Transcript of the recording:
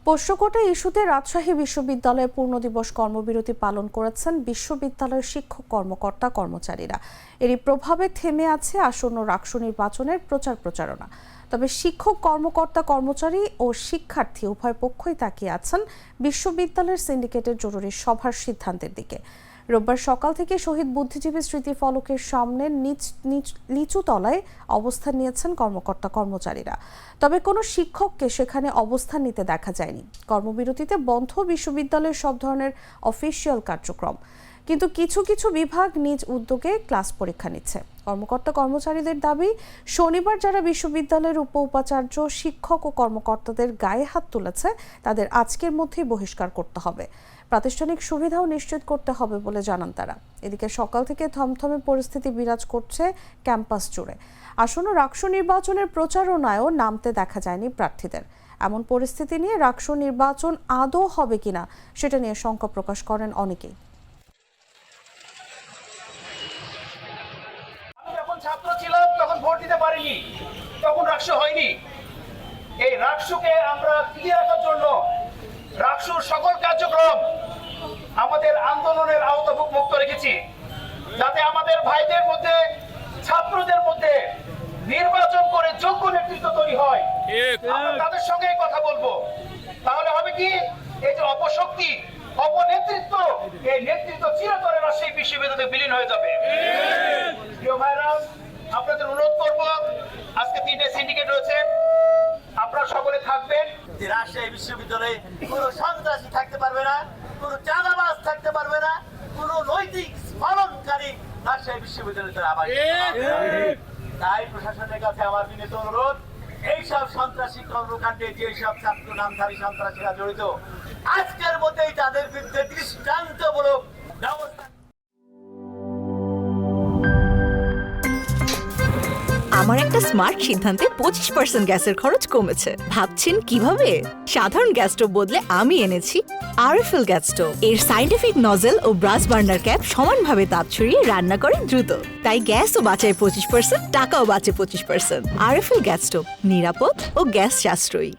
পোষ্যকোটা ইস্যুতে রাজশাহী বিশ্ববিদ্যালয়ে পূর্ণদিবস কর্মবিরতি পালন করেছেন বিশ্ববিদ্যালয়ের শিক্ষক কর্মকর্তা কর্মচারীরা। এরই প্রভাবে থেমে আছে আসন্ন রাকসু নির্বাচনের প্রচার প্রচারণা। তবে শিক্ষক কর্মকর্তা কর্মচারী ও শিক্ষার্থী উভয় পক্ষই তাকিয়ে আছেন বিশ্ববিদ্যালয়ের সিন্ডিকেটের জরুরি সভার সিদ্ধান্তের দিকে। রোববার সকাল থেকে শহীদ বুদ্ধিজীবী স্মৃতি ফলকের সামনে নিচু তলায় অবস্থান নিয়েছেন কর্মকর্তা কর্মচারীরা। তবে কোনো শিক্ষককে সেখানে অবস্থান নিতে দেখা যায়নি। কর্মবিরতিতে বন্ধ বিশ্ববিদ্যালয়ের সব ধরনের অফিসিয়াল কার্যক্রম, কিন্তু কিছু কিছু বিভাগ নিজ উদ্যোগে ক্লাস পরীক্ষা নিচ্ছে। কর্মকর্তা কর্মচারীদের দাবি, শনিবার যারা বিশ্ববিদ্যালয়ের উপাচার্য, শিক্ষক ও কর্মকর্তাদের গায়ে হাত তুলেছে তাদের আজকের মধ্যেই বহিষ্কার করতে হবে। প্রাতিষ্ঠানিক সুবিধাও নিশ্চিত করতে হবে বলে জানান তারা। এদিকে সকাল থেকে থমথমে পরিস্থিতি বিরাজ করছে ক্যাম্পাস জুড়ে। আসন্ন রাকসু নির্বাচনের প্রচারণায়ও নামতে দেখা যায়নি প্রার্থীদের। এমন পরিস্থিতি নিয়ে রাকসু নির্বাচন আদৌ হবে কিনা সেটা নিয়ে শঙ্কা প্রকাশ করেন অনেকেই। ছাত্র ছিলাম তখন ভোট দিতে পারিনি, তখন রাকসু হয়নি। এই রাকসুকে আমরা টিকিয়ে রাখার জন্য রাকসুর সকল কার্যক্রম আমাদের আন্দোলনের আওতাভুক্ত রেখেছি, যাতে আমাদের ভাইদের মধ্যে, ছাত্রদের মধ্যে নির্বাচন করে যোগ্য নেতৃত্ব তৈরি হয়। আমরা তাদের সঙ্গে কথা বলবো। তাহলে হবে কি, এই যে অপশক্তি, অপনেতৃত্ব, এই নেতৃত্ব চিরতরে রাজশাহী বিশ্ববিদ্যালয়ে বিলীন হয়ে যাবে। প্রিয় ভাইরা, আপনাদের অনুরোধ করবো, আজকে 3টে সিন্ডিকেট রয়েছে, আপনারা সকলে থাকবেন। যে রাজশাহী বিশ্ববিদ্যালয়ে কোনো সন্ত্রাসী থাকতে পারবে না, কোনো চাঁদাবাজ থাকতে পারবে না, কোনো নৈতিক স্মরণকারী রাজশাহী বিশ্ববিদ্যালয়ে আবার। তাই প্রশাসনের কাছে আমার বিনীত অনুরোধ, এইসব সন্ত্রাসী কর্মকাণ্ডে যেসব ছাত্র নামধারী সন্ত্রাসীরা জড়িত, আজকের মধ্যেই তাদের বিরুদ্ধে দৃষ্টান্তমূলক ব্যবস্থা। আমার একটা স্মার্ট সিদ্ধান্তে 25% গ্যাসের খরচ কমেছে। ভাবছেন কিভাবে? সাধারণ গ্যাস স্টোভ বদলে আমি এনেছি আরএফএল গ্যাস স্টোভ। এর সাইন্টিফিক নজল ও ব্রাস বার্নার ক্যাপ সমানভাবে তাপ ছড়িয়ে রান্না করে দ্রুত। তাই গ্যাসও বাঁচায় 25%, টাকাও বাঁচে 25%। আরএফএল গ্যাস স্টোভ, নিরাপদ ও গ্যাস সাশ্রয়ী।